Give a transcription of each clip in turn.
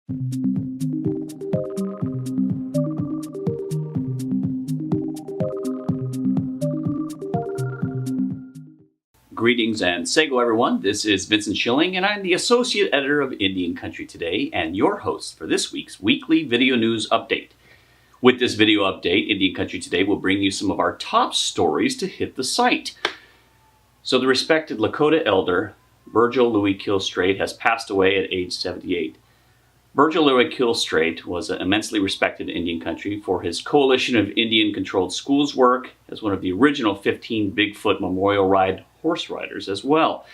Greetings and Sego everyone, this is Vincent Schilling and I'm the Associate Editor of Indian Country Today and your host for this week's weekly video news update. With this video update, Indian Country Today will bring you some of our top stories to hit the site. So the respected Lakota elder, Birgil Louie Kills Straight, has passed away at age 78. Birgil Louie Kills Straight was immensely respected in Indian Country for his Coalition of Indian-Controlled Schools work as one of the original 15 Bigfoot Memorial Ride horse riders as well.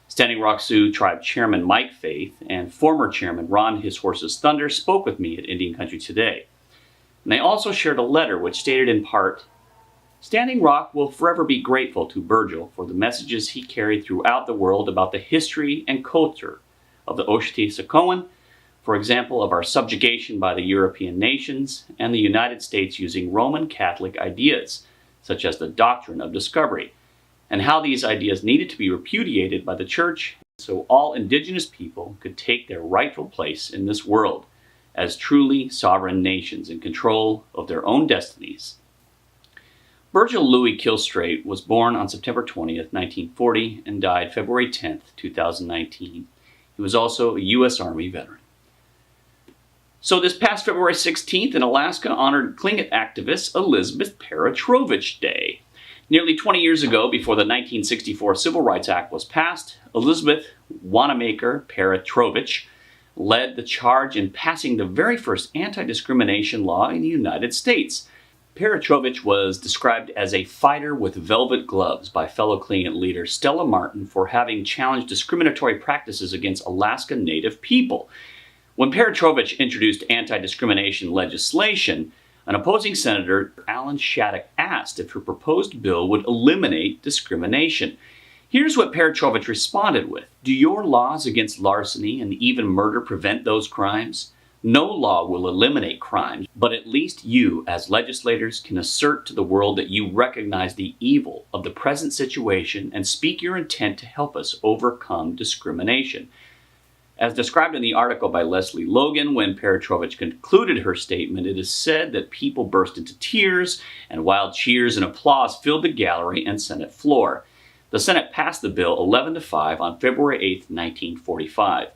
Standing Rock Sioux Tribe Chairman Mike Faith and former Chairman Ron His Horse's Thunder spoke with me at Indian Country Today. And they also shared a letter which stated in part, "Standing Rock will forever be grateful to Birgil for the messages he carried throughout the world about the history and culture of the Oceti-Sakowin, for example, of our subjugation by the European nations and the United States using Roman Catholic ideas, such as the doctrine of discovery, and how these ideas needed to be repudiated by the church so all indigenous people could take their rightful place in this world as truly sovereign nations in control of their own destinies." Birgil Louie Kills Straight was born on September 20th, 1940 and died February 10th, 2019. He was also a U.S. Army veteran. So this past February 16th in Alaska honored Tlingit activist Elizabeth Peratrovich Day. Nearly 20 years ago, before the 1964 Civil Rights Act was passed, Elizabeth Wanamaker Peratrovich led the charge in passing the very first anti-discrimination law in the United States. Peratrovich was described as a fighter with velvet gloves by fellow Tlingit leader Stella Martin for having challenged discriminatory practices against Alaska Native people. When Peratrovich introduced anti-discrimination legislation, an opposing senator, Alan Shattuck, asked if her proposed bill would eliminate discrimination. Here's what Peratrovich responded with. "Do your laws against larceny and even murder prevent those crimes? No law will eliminate crimes, but at least you, as legislators, can assert to the world that you recognize the evil of the present situation and speak your intent to help us overcome discrimination." As described in the article by Leslie Logan, when Peratrovich concluded her statement, it is said that people burst into tears and wild cheers and applause filled the gallery and Senate floor. The Senate passed the bill 11-5 on February 8, 1945.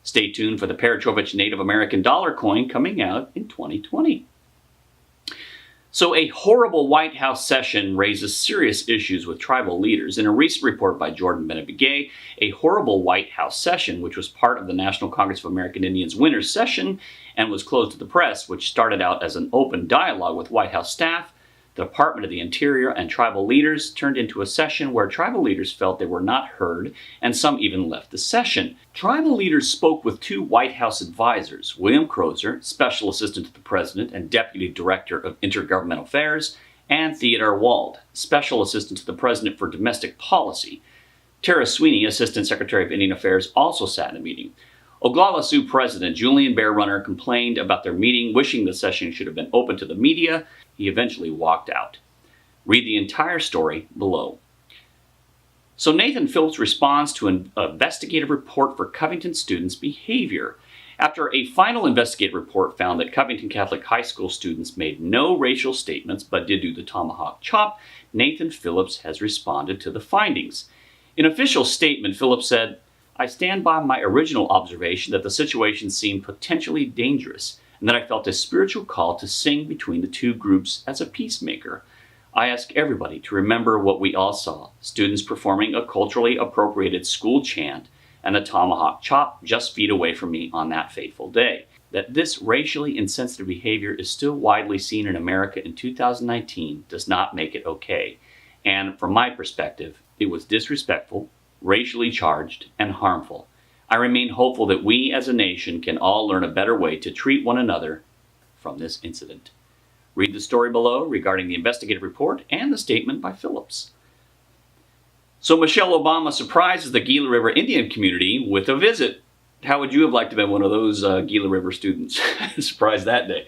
Stay tuned for the Peratrovich Native American dollar coin coming out in 2020. So a horrible White House session raises serious issues with tribal leaders. In a recent report by Jordan Bennett-Begay, a horrible White House session, which was part of the National Congress of American Indians winter session and was closed to the press, which started out as an open dialogue with White House staff, the Department of the Interior, and tribal leaders, turned into a session where tribal leaders felt they were not heard, and some even left the session. Tribal leaders spoke with two White House advisors, William Crozer, Special Assistant to the President and Deputy Director of Intergovernmental Affairs, and Theodore Wald, Special Assistant to the President for Domestic Policy. Tara Sweeney, Assistant Secretary of Indian Affairs, also sat in the meeting. Oglala Sioux President Julian Bear Runner complained about their meeting, wishing the session should have been open to the media. He eventually walked out. Read the entire story below. So Nathan Phillips responds to an investigative report for Covington students' behavior. After a final investigative report found that Covington Catholic High School students made no racial statements but did do the tomahawk chop, Nathan Phillips has responded to the findings. In an official statement, Phillips said, "I stand by my original observation that the situation seemed potentially dangerous and that I felt a spiritual call to sing between the two groups as a peacemaker. I ask everybody to remember what we all saw, students performing a culturally appropriated school chant and the tomahawk chop just feet away from me on that fateful day. That this racially insensitive behavior is still widely seen in America in 2019 does not make it okay. And from my perspective, it was disrespectful, racially charged, and harmful. I remain hopeful that we as a nation can all learn a better way to treat one another from this incident." Read the story below regarding the investigative report and the statement by Phillips. So Michelle Obama surprises the Gila River Indian community with a visit. How would you have liked to have been one of those Gila River students? Surprised that day.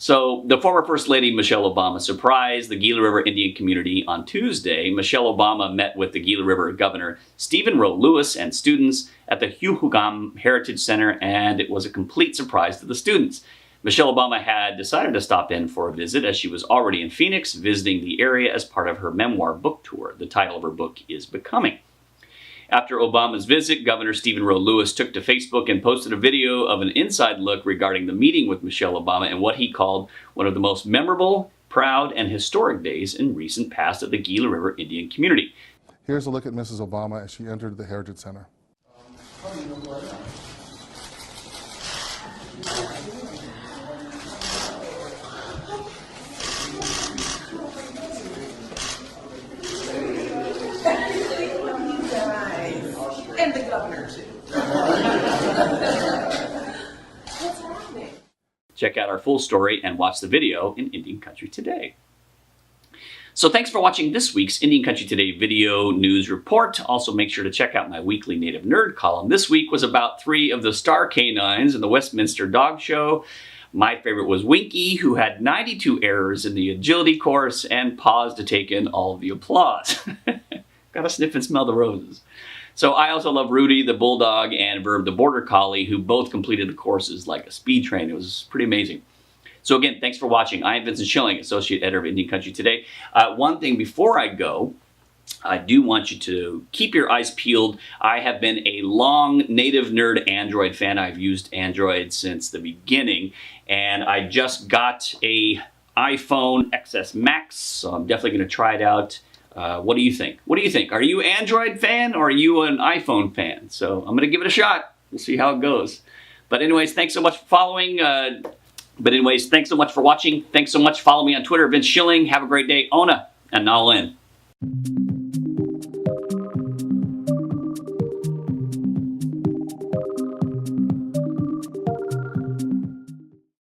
So the former First Lady Michelle Obama surprised the Gila River Indian community on Tuesday. Michelle Obama met with the Gila River Governor Stephen Roe Lewis and students at the Huhugam Heritage Center, and it was a complete surprise to the students. Michelle Obama had decided to stop in for a visit as she was already in Phoenix visiting the area as part of her memoir book tour. The title of her book is Becoming. After Obama's visit, Governor Stephen Roe Lewis took to Facebook and posted a video of an inside look regarding the meeting with Michelle Obama and what he called one of the most memorable, proud, and historic days in recent past of the Gila River Indian community. Here's a look at Mrs. Obama as she entered the Heritage Center. And the governor, too. What's happening? Check out our full story and watch the video in Indian Country Today. So thanks for watching this week's Indian Country Today video news report. Also make sure to check out my weekly Native Nerd column. This week was about 3 of the star canines in the Westminster Dog Show. My favorite was Winky, who had 92 errors in the agility course and paused to take in all of the applause. Gotta sniff and smell the roses. So I also love Rudy, the Bulldog, and Verb, the Border Collie, who both completed the courses like a speed train. It was pretty amazing. So again, thanks for watching. I am Vincent Schilling, Associate Editor of Indian Country Today. One thing before I go, I do want you to keep your eyes peeled. I have been a long Native Nerd Android fan. I've used Android since the beginning, and I just got a iPhone XS Max, so I'm definitely going to try it out. What do you think? What do you think? Are you an Android fan or are you an iPhone fan? So I'm going to give it a shot. We'll see how it goes. But anyways, thanks so much for following. Thanks so much for watching. Thanks so much. Follow me on Twitter, Vince Schilling. Have a great day. Ona and Nalin.